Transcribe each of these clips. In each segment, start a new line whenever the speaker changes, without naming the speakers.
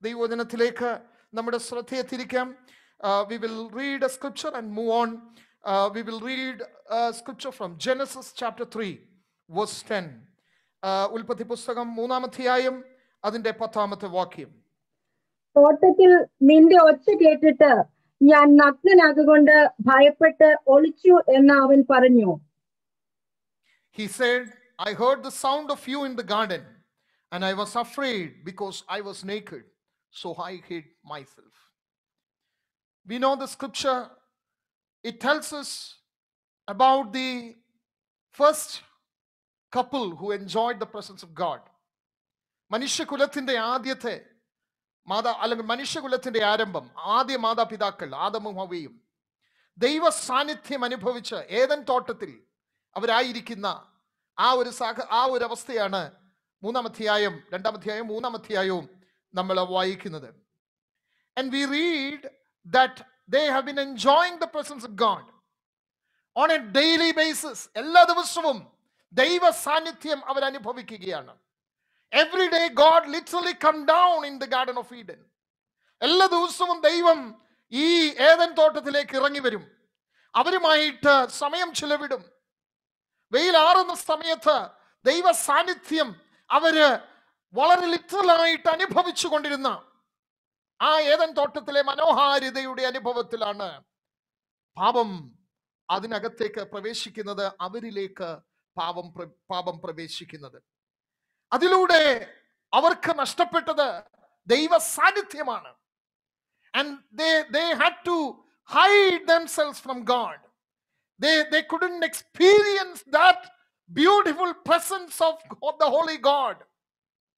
ദൈവവചനത്തിലേക്ക് നമ്മുടെ ശ്രദ്ധയെ തിരിക്കാം. We will read a scripture and move on. We will read a scripture from Genesis chapter 3 verse 10. ഉൽപ്പത്തി പുസ്തകം 3-ാം അധ്യായം അതിന്റെ 10-ാമത്തെ വാക്യം.
തോട്ടത്തിൽ നിന്റെ ഒച്ച കേട്ടിട്ട് ഞാൻ നഗ്നനാകൊണ്ട് ഭയപ്പെട്ട് ഒളിച്ചു എന്ന് അവൻ പറഞ്ഞു.
He said, I heard the sound of you in the garden, and I was afraid because I was naked, so I hid myself. We know the scripture. It tells us about the first couple who enjoyed the presence of God. മനുഷ്യകുലത്തിന്റെ ആദ്യത്തെ അല്ലെങ്കിൽ മനുഷ്യകുലത്തിന്റെ ആരംഭം, ആദ്യ മാതാപിതാക്കൾ ആദമും ഹവ്വയും ദൈവ സാന്നിധ്യം അനുഭവിച്ച് Eden തോട്ടത്തിൽ അവരായിരിക്കുന്ന ആ ഒരു അവസ്ഥയാണ് 3-ാം അധ്യായം 2-ാം അധ്യായം 3-ാം അധ്യായവും നമ്മൾ വായിക്കുന്നത്. And we read that they have been enjoying the presence of God on a daily basis. എല്ലാ ദിവസവും ദൈവ സാന്നിധ്യം അവർ അനുഭവിക്കുകയാണ്. Every day God literally come down in the Garden of Eden. എല്ലാ ദിവസവും ദൈവം ഈ ഏദൻ തോട്ടത്തിലേക്ക് ഇറങ്ങി വരും. അവരുമായിട്ട് സമയം ചിലവിടും. വെയിലാറുന്ന സമയത്ത് ദൈവ സാന്നിധ്യം അവര് വളരെ ലിറ്ററലായിട്ട് അനുഭവിച്ചു കൊണ്ടിരുന്ന ആ ഏദൻ തോട്ടത്തിലെ മനോഹാരിതയുടെ അനുഭവത്തിലാണ് പാപം അതിനകത്തേക്ക് പ്രവേശിക്കുന്നത്, അവരിലേക്ക് പാപം പ്രവേശിക്കുന്നത്. അതിലൂടെ അവർക്ക് നഷ്ടപ്പെട്ടത് ദൈവ സാന്നിധ്യമാണ്. And they had to hide themselves from God. They couldn't experience that beautiful presence of the Holy God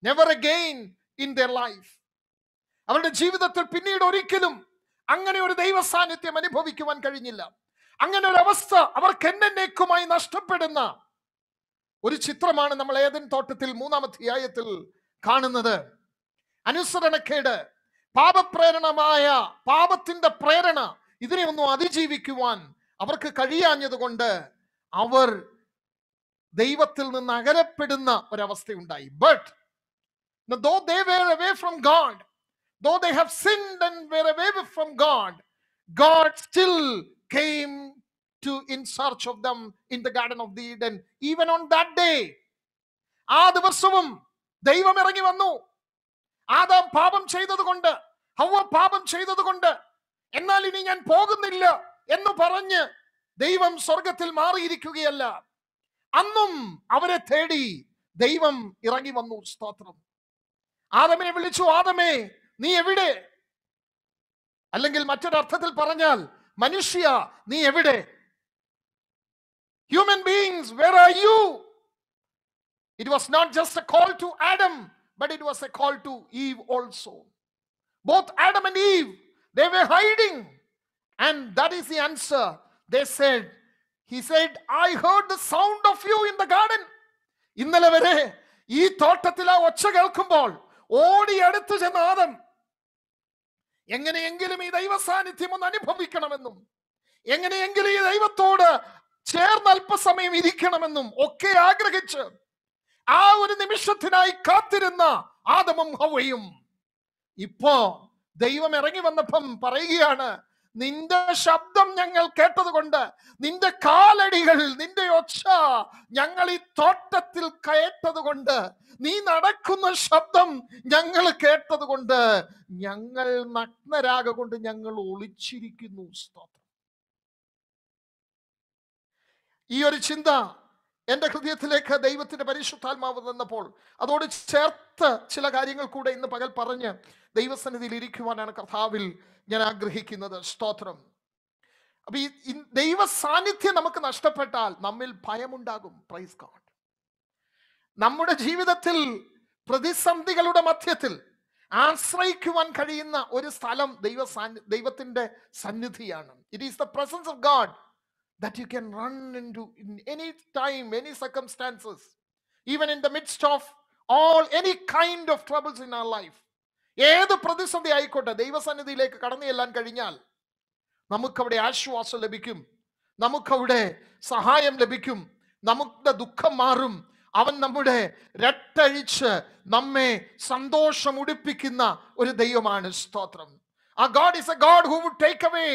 never again in their life. അവരുടെ ജീവിതത്തിൽ പിന്നീട് ഒരിക്കലും അങ്ങനെ ഒരു ദൈവ സാന്നിധ്യം അനുഭവിക്കുവാൻ കഴിഞ്ഞില്ല. അങ്ങനെ ഒരു അവസ്ഥ അവർക്ക് എന്നേക്കുമായി നഷ്ടപ്പെടുന്ന ഒരു ചിത്രമാണ് നമ്മൾ ഏദൻ തോട്ടത്തിൽ 3-ാം അധ്യായത്തിൽ കാണുന്നത്. അനുസരണക്കേട്, പാപപ്രേരണമായ പാപത്തിന്റെ പ്രേരണ, ഇതിനെ ഒന്നും അതിജീവിക്കുവാൻ അവർക്ക് കഴിയാഞ്ഞതുകൊണ്ട് അവർ ദൈവത്തിൽ നിന്ന് അകലപ്പെടുന്ന ഒരവസ്ഥയുണ്ടായി. But though they were away from God, though they have sinned and were away from God, God still came in search of them in the Garden of Eden. Even on that day, ആ ദിവസവും ദൈവം ഇറങ്ങി വന്നു. Adam പാപം ചെയ്തതുകൊണ്ട്, ഹവ്വ പാപം ചെയ്തതുകൊണ്ട്, എന്നാൽ ഇനി ഞാൻ പോകുന്നില്ല എന്ന് പറഞ്ഞ് ദൈവം സ്വർഗത്തിൽ മാറിയിരിക്കുകയല്ല. അന്നും അവരെ തേടി ദൈവം ഇറങ്ങി വന്നു. സ്തോത്രം. ആദമിനെ വിളിച്ചു, ആദമേ നീ എവിടെ? അല്ലെങ്കിൽ മറ്റൊരർത്ഥത്തിൽ പറഞ്ഞാൽ, മനുഷ്യ നീ എവിടെ? Human beings, where are you? It was not just a call to Adam, but it was a call to Eve also. Both Adam and Eve, they were hiding. And that is the answer. They said, he said, I heard the sound of you in the garden. ഇന്നലെ വരെ ഈ തോട്ടത്തിൽ ആ ഒച്ച കേൾക്കുമ്പോൾ ഓടി അടുത്ത് ചെന്ന ആദം എങ്ങനെയെങ്കിലും ഈ ദൈവ സാന്നിധ്യം ഒന്ന് അനുഭവിക്കണമെന്നും എങ്ങനെയെങ്കിലും ഈ ദൈവത്തോട് ചേർന്ന് അല്പസമയം ഇരിക്കണമെന്നും ഒക്കെ ആഗ്രഹിച്ച് ആ ഒരു നിമിഷത്തിനായി കാത്തിരുന്ന ആദമും ഹവ്വയും ഇപ്പോ ദൈവം ഇറങ്ങി വന്നപ്പം പറയുകയാണ്, നിന്റെ ശബ്ദം ഞങ്ങൾ കേട്ടതുകൊണ്ട്, നിന്റെ കാലടികൾ, നിന്റെ ഒച്ച ഞങ്ങൾ ഈ തോട്ടത്തിൽ കേട്ടതുകൊണ്ട്, നീ നടക്കുന്ന ശബ്ദം ഞങ്ങൾ കേട്ടതുകൊണ്ട് ഞങ്ങൾ നഗ്നരാകൊണ്ട് ഞങ്ങൾ ഒളിച്ചിരിക്കുന്നു. സ്തോത്രം. ഈ ഒരു ചിന്ത എന്റെ ഹൃദയത്തിലേക്ക് ദൈവത്തിന്റെ പരിശുദ്ധാത്മാവ് തന്നപ്പോൾ അതോട് ചേർത്ത് ചില കാര്യങ്ങൾ കൂടെ ഇന്ന് പകൽ പറഞ്ഞ് ദൈവസന്നിധിയിൽ ഇരിക്കുവാനാണ് കർത്താവിൽ ഞാൻ ആഗ്രഹിക്കുന്നത്. സ്തോത്രം. അപ്പൊ ഈ ദൈവ സാന്നിധ്യം നമുക്ക് നഷ്ടപ്പെട്ടാൽ നമ്മിൽ ഭയമുണ്ടാകും. Praise God. നമ്മുടെ ജീവിതത്തിൽ പ്രതിസന്ധികളുടെ മധ്യത്തിൽ ആശ്രയിക്കുവാൻ കഴിയുന്ന ഒരു സ്ഥലം ദൈവത്തിന്റെ സന്നിധിയാണ്. It is the presence of God that you can run into in any time, any circumstances, even in the midst of any kind of troubles in our life. ഏത് പ്രതിസന്ധി ആയിക്കോട്ടെ, ദൈവസന്നിധിയിലേക്ക് കടന്നു ചെല്ലാൻ കഴിഞ്ഞാൽ നമുക്കവിടെ ആശ്വാസം ലഭിക്കും, നമുക്കവിടെ സഹായം ലഭിക്കും, നമ്മുടെ ദുഃഖം മാറും. അവൻ നമ്മുടെ രട്ടഴിച്ച് നമ്മെ സന്തോഷം ഉടിപ്പിക്കുന്ന ഒരു ദൈവമാണ്. സ്തോത്രം. Our God is a God who would take away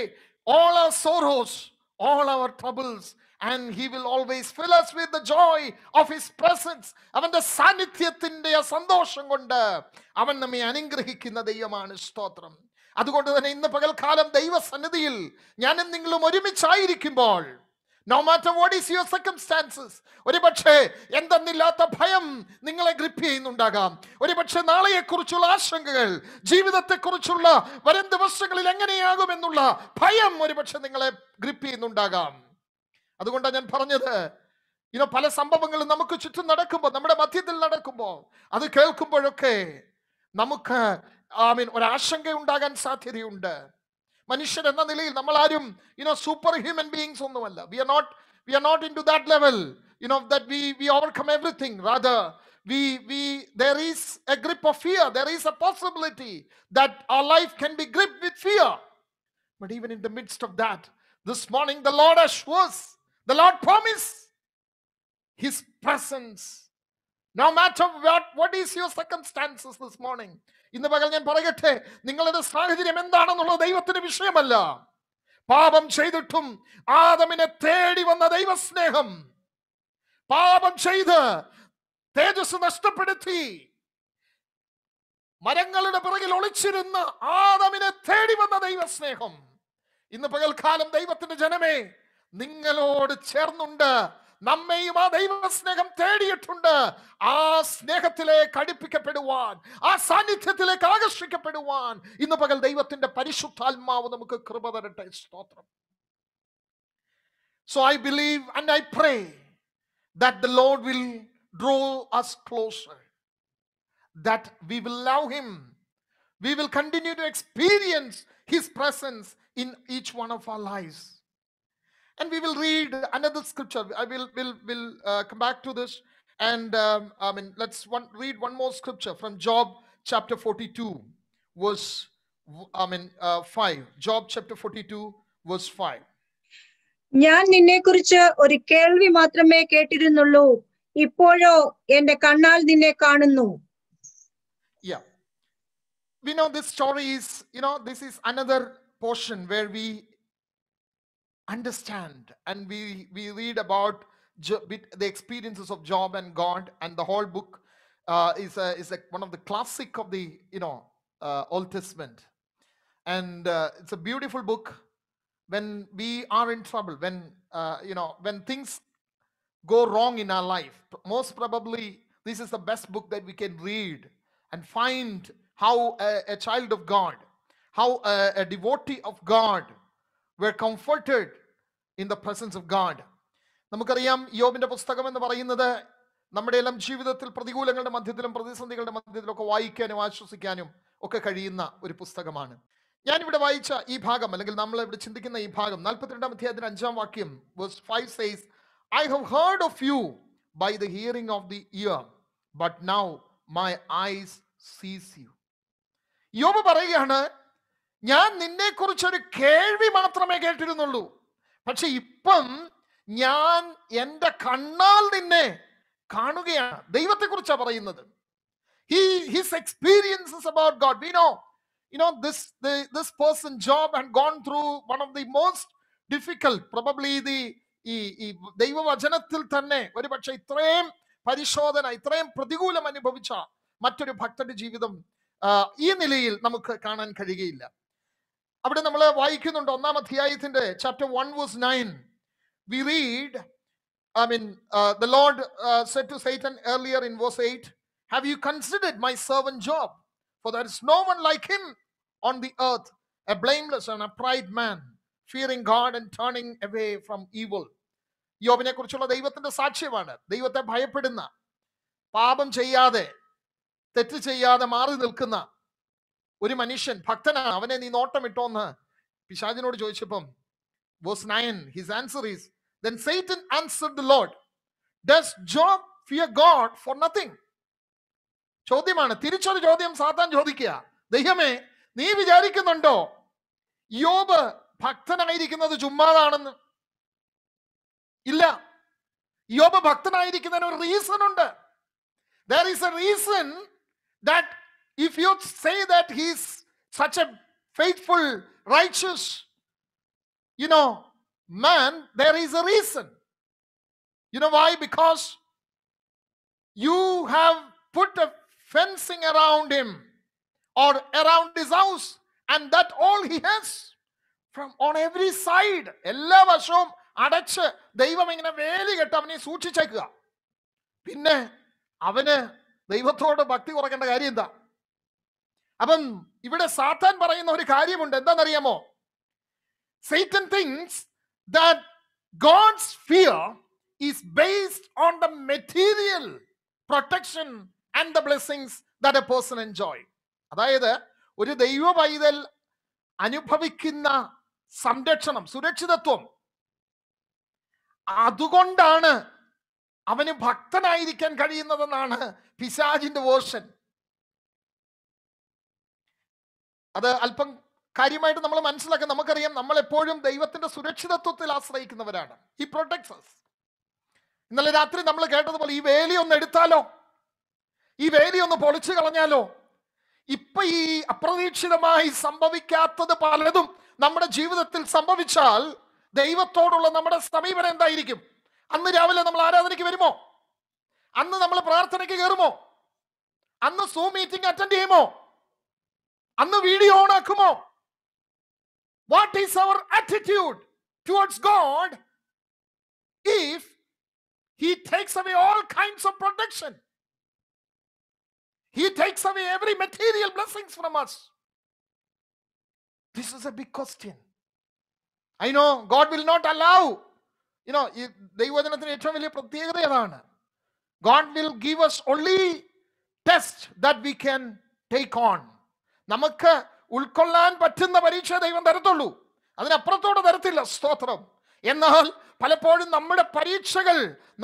all our sorrows, all our troubles, and he will always fill us with the joy of his presence. അവന്റെ സാന്നിധ്യത്തിന്റെ സന്തോഷം കൊണ്ട് അവൻ നമ്മെ അനുഗ്രഹിക്കുന്ന ദൈവമാണ്. സ്തോത്രം. അതുകൊണ്ട് തന്നെ ഇന്ന് പകൽക്കാലം ദൈവസന്നിധിയിൽ ഞാനും നിങ്ങളും ഒരുമിച്ചായിരിക്കുമ്പോൾ, no matter what is your circumstances, ഒരുപക്ഷെ എന്തെന്നില്ലാത്ത ഭയം നിങ്ങളെ ഗ്രിപ്പ് ചെയ്യുന്നുണ്ടാകാം. ഒരുപക്ഷെ നാളെയെക്കുറിച്ചുള്ള ആശങ്കകൾ, ജീവിതത്തെക്കുറിച്ചുള്ള വരും ദിവസങ്ങളിൽ എങ്ങനെയാകുമെന്നുള്ള ഭയം ഒരുപക്ഷെ നിങ്ങളെ ഗ്രിപ്പ് ചെയ്യുന്നുണ്ടാകാം. അതുകൊണ്ടാണ് ഞാൻ പറഞ്ഞത്, പല സംഭവങ്ങളും നമുക്ക് ചുറ്റും നടക്കുമ്പോൾ, നമ്മുടെ മധ്യത്തിൽ നടക്കുമ്പോൾ, അത് കേൾക്കുമ്പോഴൊക്കെ നമുക്ക് ഒരാശങ്ക ഉണ്ടാകാൻ സാധ്യതയുണ്ട്. മനുഷ്യൻ എന്ന നിലയിൽ നമ്മൾ ആരും സൂപ്പർ ഹ്യൂമൻ ബീയിങ്സ് ഒന്നുമല്ല. we are not into that level, that we overcome everything. Rather, there is a grip of fear. There is a possibility that our life can be gripped with fear. But even in the midst of that, this morning the Lord assures, the Lord promised his presence. No matter what is your circumstances this morning, ഇന്ന് പകൽ ഞാൻ പറയട്ടെ, നിങ്ങളുടെ സാഹചര്യം എന്താണെന്നുള്ളത് ദൈവത്തിന് വിഷയമല്ല. പാപം ചെയ്തിട്ടും ആദമിനെ തേടി വന്ന ദൈവസ്നേഹം, പാപം ചെയ്ത് തേജസ് നഷ്ടപ്പെടുത്തി മരങ്ങളുടെ പിറകിൽ ഒളിച്ചിരുന്ന ആദമിനെ തേടി വന്ന ദൈവസ്നേഹം ഇന്ന് പകൽക്കാലം ദൈവത്തിന്റെ ജനമേ നിങ്ങളോട് ചേർന്നുണ്ട്. നമ്മെയും ആ ദൈവസ്നേഹം തേടിയിട്ടുണ്ട്. ആ സ്നേഹത്തിലേക്ക് അടുപ്പിക്കപ്പെടുവാൻ, ആ സാന്നിധ്യത്തിലേക്ക് ആകർഷിക്കപ്പെടുവാൻ ഇന്ന് പകൽ ദൈവത്തിന്റെ പരിശുദ്ധാത്മാവ് നമുക്ക് കൃപ തരട്ടെ. സ്തോത്രം. So I believe and I pray that the Lord will draw us closer, that we will love him, we will continue to experience his presence in each one of our lives. And we will read another scripture. I will come back to this. And let's read one more scripture from Job chapter 42, verse 5. Job chapter 42, verse 5.
ഞാൻ നിന്നെക്കുറിച്ച് ഒരു കേൾവി മാത്രമേ കേട്ടിരുന്നുള്ളൂ, ഇപ്പോഴോ എന്റെ കണ്ണാൽ നിന്നെ കാണുന്നു.
Yeah. We know this story is, this is another portion where we understand and we read about the experiences of Job and God, and the whole book is one of the classic of the Old Testament, and it's a beautiful book. When we are in trouble, when things go wrong in our life, most probably this is the best book that we can read and find how a child of God, how a devotee of God were comforted in the presence of God. നമുക്കറിയാം, യോബിന്റെ പുസ്തകം എന്ന് പറയുന്നത് നമ്മുടെ എല്ലാം ജീവിതത്തിൽ പ്രതികൂലങ്ങളുടെ മധ്യത്തിലും പ്രതിസന്ധികളുടെ മധ്യത്തിലും ഒക്കെ വായിക്കാനും ആശ്വസിക്കാനും ഒക്കെ കഴിയുന്ന ഒരു പുസ്തകമാണ്. ഞാനിവിടെ വായിച്ച ഈ ഭാഗം, അല്ലെങ്കിൽ നമ്മൾ ഇവിടെ ചിന്തിക്കുന്ന ഈ ഭാഗം 42-ാം അധ്യായത്തിന്റെ 5-ാം വാക്യം, verse 5 says, I have heard of you by the hearing of the ear, but now my eyes sees you. യോബ് പറയുകയാണ്, ഞാൻ നിന്നെ കുറിച്ചൊരു കേൾവി മാത്രമേ കേട്ടിരുന്നുള്ളൂ, പക്ഷെ ഇപ്പം ഞാൻ എൻ്റെ കണ്ണാൽ നിന്നെ കാണുകയാണ്. ദൈവത്തെക്കുറിച്ചാണ് പറയുന്നത്. His experiences about God. We know, this person Job had gone through one of the most difficult, probably ഈ ദൈവവചനത്തിൽ തന്നെ ഒരുപക്ഷെ ഇത്രയും പരിശോധന, ഇത്രയും പ്രതികൂലം അനുഭവിച്ച മറ്റൊരു ഭക്തന്റെ ജീവിതം ഈ നിലയിൽ നമുക്ക് കാണാൻ കഴിയുകയില്ല. അവിടെ നമ്മൾ വായിക്കുന്നുണ്ട് 1-ാം അധ്യായത്തിന്റെ chapter 1 verse 9. We read, the Lord said to Satan earlier in verse 8, have you considered my servant Job? For there is no one like him on the earth, a blameless and upright man, fearing God and turning away from evil. യോബിനെ കുറിച്ചുള്ള ദൈവത്തിന്റെ സാക്ഷ്യമാണ്. ദൈവത്തെ ഭയപ്പെടുന്ന, പാപം ചെയ്യാതെ, തെറ്റ് ചെയ്യാതെ മാറി നിൽക്കുന്ന ഒരു മനുഷ്യൻ, ഭക്തനാണ്. അവനെ നീ നോട്ടമിട്ടോന്ന് പിശാചിനോട് ചോദിച്ചപ്പം verse 9, his answer is, then Satan answered the Lord, does Job fear God for nothing? ചോദ്യമാണ്, തിരിച്ചൊരു ചോദ്യം സാത്താൻ ചോദിക്കുക. ദൈവമേ, നീ വിചാരിക്കുന്നുണ്ടോ യോബ് ഭക്തനായിരിക്കുന്നത് ചുമ്മാതാണെന്ന്? ഇല്ല. യോബ് ഭക്തനായിരിക്കുന്നതിന് ഒരു റീസൺ ഉണ്ട്. There is a reason that if you say that he is such a faithful, righteous, man, there is a reason. You know why? Because you have put a fencing around him or around his house, and that all he has from on every side. എല്ലാ വശവും അടച്ച് ദൈവം ഇങ്ങനെ വേലി കെട്ട് അവനെ സൂക്ഷിച്ചേക്കുക. പിന്നെ അവന് ദൈവത്തോട് ഭക്തി കുറയ്ക്കേണ്ട കാര്യം എന്താ? അപ്പം ഇവിടെ സാത്താൻ പറയുന്ന ഒരു കാര്യമുണ്ട്. എന്താണെന്നറിയാമോ? Satan thinks that God's fear is based on the material protection and the blessings that a person enjoy. അതായത് ഒരു ദൈവ പൈതൽ അനുഭവിക്കുന്ന സംരക്ഷണം, സുരക്ഷിതത്വം, അതുകൊണ്ടാണ് അവന് ഭക്തനായിരിക്കാൻ കഴിയുന്നതെന്നാണ് പിശാചിന്റെ വേർഷൻ. അത് അല്പം കാര്യമായിട്ട് നമ്മൾ മനസ്സിലാക്കാൻ നമുക്കറിയാം. നമ്മൾ എപ്പോഴും ദൈവത്തിന്റെ സുരക്ഷിതത്വത്തിൽ ആശ്രയിക്കുന്നവരാണ്. He protects us. ഇന്നലെ രാത്രി നമ്മൾ കേട്ടതുപോലെ ഈ വേലി ഒന്ന് എടുത്താലോ, ഈ വേലി ഒന്ന് പൊളിച്ചു കളഞ്ഞാലോ, ഇപ്പൊ ഈ അപ്രതീക്ഷിതമായി സംഭവിക്കാത്തത് പലതും നമ്മുടെ ജീവിതത്തിൽ സംഭവിച്ചാൽ ദൈവത്തോടുള്ള നമ്മുടെ സമീപനം എന്തായിരിക്കും? അന്ന് രാവിലെ നമ്മൾ ആരാധനയ്ക്ക് വരുമോ? അന്ന് നമ്മൾ പ്രാർത്ഥനയ്ക്ക് കയറുമോ? അന്ന് സൂം മീറ്റിംഗ് അറ്റൻഡ് ചെയ്യുമോ? അന്ന് വീഡിയോ ഓൺ ആക്കുമോ? What is our attitude towards God if He takes away all kinds of protection? He takes away every material blessings from us. This is a big question. I know God will not allow, ദൈവവചനത്തിന് ഏറ്റവും വലിയ പ്രത്യേകത അതാണ്. God will give us only test that we can take on. നമുക്ക് ഉൾക്കൊള്ളാൻ പറ്റുന്ന പരീക്ഷ ദൈവം തരത്തുള്ളൂ, അതിനപ്പുറത്തോടെ തരത്തില്ല. സ്തോത്രം. എന്നാൽ പലപ്പോഴും നമ്മുടെ പരീക്ഷകൾ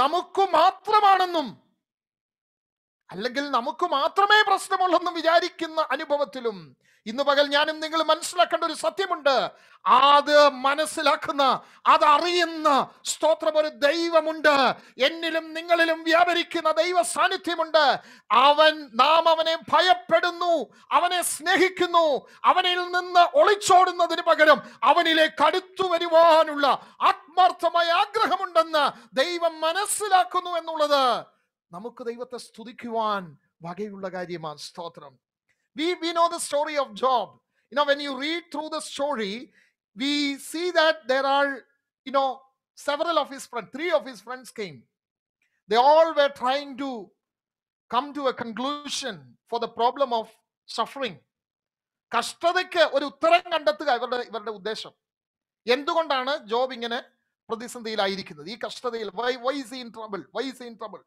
നമുക്ക് മാത്രമാണെന്നും അല്ലെങ്കിൽ നമുക്ക് മാത്രമേ പ്രശ്നമുള്ളെന്നും വിചാരിക്കുന്ന അനുഭവത്തിലും ഇന്ന് പകൽ ഞാനും നിങ്ങൾ മനസ്സിലാക്കേണ്ട ഒരു സത്യമുണ്ട്. അത് മനസ്സിലാക്കുന്ന, അതറിയുന്ന, സ്തോത്രം, ഒരു ദൈവമുണ്ട്. എന്നിലും നിങ്ങളിലും വ്യാപരിക്കുന്ന ദൈവ സാന്നിധ്യമുണ്ട്. നാം അവനെ ഭയപ്പെടുന്നു, അവനെ സ്നേഹിക്കുന്നു. അവനിൽ നിന്ന് ഒളിച്ചോടുന്നതിന് പകരം അവനിലേക്ക് അടുത്തു വരുവാനുള്ള ആത്മാർത്ഥമായ ആഗ്രഹമുണ്ടെന്ന് ദൈവം മനസ്സിലാക്കുന്നു എന്നുള്ളത് നമുക്ക് ദൈവത്തെ സ്തുതിക്കുവാൻ വകയുള്ള കാര്യമാണ്. സ്തോത്രം. We know the story of Job. When you read through the story, we see that there are, several of his friends, 3 of his friends came. They all were trying to come to a conclusion for the problem of suffering. കഷ്ടതയ്ക്ക് ഒരു ഉത്തരം കണ്ടെത്തുക ഇവരുടെ ഉദ്ദേശം. എന്തുകൊണ്ടാണ് job ഇങ്ങനെ പ്രതിസന്ധിയിലായിരിക്കുന്നത്, ഈ കഷ്ടതയിൽ? Why is he in trouble? Why is he in trouble?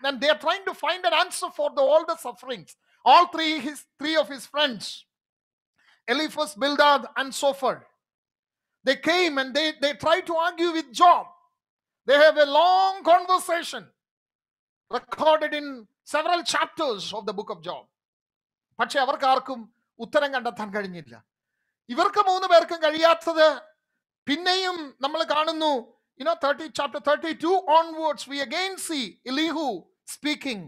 And they are trying to find an answer for all the sufferings. All three of his friends, Eliphaz, Bildad, and Zophar, they came and they tried to argue with Job. They have a long conversation recorded in several chapters of the book of Job. പക്ഷെ അവർക്ക് ആർക്കും ഉത്തരം കണ്ടെത്താൻ കഴിഞ്ഞില്ല. ഇവർക്ക് 3 പേർക്കും കഴിയാത്തത് പിന്നെയും നമ്മൾ കാണുന്നു. chapter 32 onwards, we again see Elihu speaking.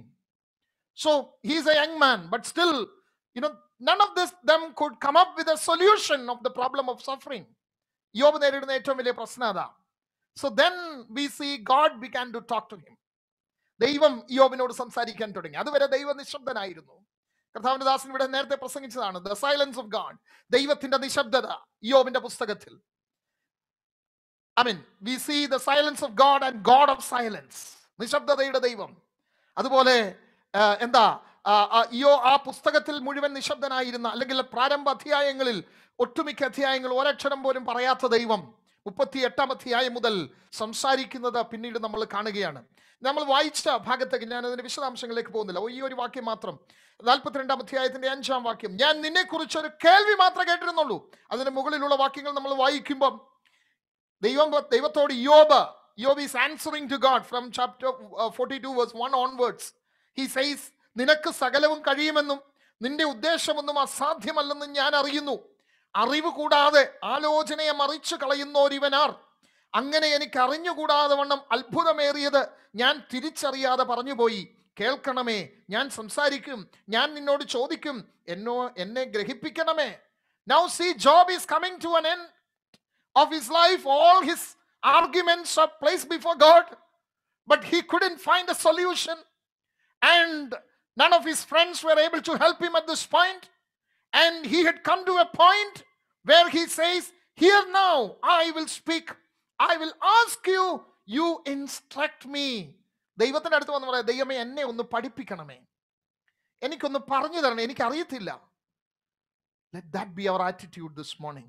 So he's a young man, but still, none of them could come up with a solution of the problem of suffering. യോബ് നേരിടുന്ന ഏറ്റവും വലിയ പ്രശ്നം അതാ. So then we see God began to talk to him. ദൈവം യോബിനോട് സംസാരിക്കാൻ തുടങ്ങി. അതുവരെ ദൈവം നിശബ്ദനായിരുന്നു. കർത്താവിന്റെ ദാസൻ ഇവിടെ നേരത്തെ പ്രസംഗിച്ചതാണ്, the silence of God, ദൈവത്തിന്റെ നിശബ്ദത യോബിന്റെ പുസ്തകത്തിൽ. we see the silence of God and God of silence. നിശബ്ദതയുടെ ദൈവം. അതുപോലെ ആ പുസ്തകത്തിൽ മുഴുവൻ നിശബ്ദനായിരുന്ന, അല്ലെങ്കിൽ പ്രാരംഭ അധ്യായങ്ങളിൽ ഒട്ടുമിക്ക അധ്യായങ്ങൾ ഒരക്ഷരം പോലും പറയാത്ത ദൈവം 38 അധ്യായം മുതൽ സംസാരിക്കുന്നത് പിന്നീട് നമ്മൾ കാണുകയാണ്. നമ്മൾ വായിച്ച ഭാഗത്തേക്ക് ഞാൻ അതിന്റെ വിശദാംശങ്ങളിലേക്ക് പോകുന്നില്ല. ഈ ഒരു വാക്യം മാത്രം, 42 അധ്യായത്തിന്റെ 5-ാം വാക്യം, ഞാൻ നിന്നെ കുറിച്ച് ഒരു കേൾവി മാത്രമേ കേട്ടിരുന്നുള്ളൂ. അതിന് മുകളിലുള്ള വാക്യങ്ങൾ നമ്മൾ വായിക്കുമ്പോൾ ദൈവത്തോട് യോബ് is answering to God from chapter 42 verse 1 onwards. He says, നിനക്ക് സകലവും കഴിയുമെന്നും നിന്റെ ഉദ്ദേശമൊന്നും അസാധ്യമല്ലെന്നും ഞാൻ അറിയുന്നു. അറിവ് കൂടാതെ ആലോചനയെ മറിച്ചു കളയുന്നോരിവനാർ? അങ്ങനെ എനിക്ക് അറിഞ്ഞുകൂടാതെ വണ്ണം അത്ഭുതമേറിയത് ഞാൻ തിരിച്ചറിയാതെ പറഞ്ഞുപോയി. കേൾക്കണമേ, ഞാൻ സംസാരിക്കും, ഞാൻ നിന്നോട് ചോദിക്കും, എന്നെ ഗ്രഹിപ്പിക്കണമേ. Now see, Job is coming to an end of his life. All his arguments are placed before God, but he couldn't find a solution, and none of his friends were able to help him at this point. And he had come to a point where he says, here now I will speak, I will ask you, you instruct me. ദൈവത്തിന്റെ അടുത്ത് വന്ന് പറയാം, ദൈവമേ എന്നെ ഒന്ന് പഠിപ്പിക്കണമേ, എനിക്കൊന്ന് പറഞ്ഞു തരണേ, എനിക്ക് അറിയത്തില്ല. Let that be our attitude this morning.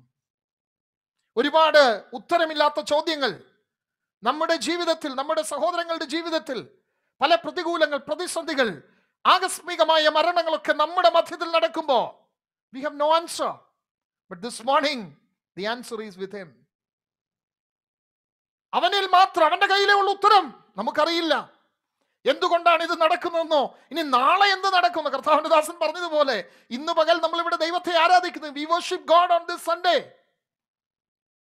ഒരുപാട് ഉത്തരമില്ലാത്ത ചോദ്യങ്ങൾ നമ്മുടെ ജീവിതത്തിൽ, നമ്മുടെ സഹോദരങ്ങളുടെ ജീവിതത്തിൽ, പല പ്രതികൂലങ്ങൾ, പ്രതിസന്ധികൾ, ആകസ്മികമായ മരണങ്ങളൊക്കെ നമ്മുടെ മധ്യത്തിൽ നടക്കുമ്പോൾ we have no answer. But this morning the answer is with him. അവനിൽ മാത്രം, അവന്റെ കയ്യിലേ ഉള്ള ഉത്തരം. നമുക്കറിയില്ല എന്തുകൊണ്ടാണ് ഇത് നടക്കുന്നതെന്നോ, ഇനി നാളെ എന്ത് നടക്കുന്നു. കർത്താവിന്റെ ദാസൻ പറഞ്ഞതുപോലെ ഇന്ന് പകൽ നമ്മൾ ഇവിടെ ദൈവത്തെ ആരാധിക്കുന്നു. We worship God on this Sunday.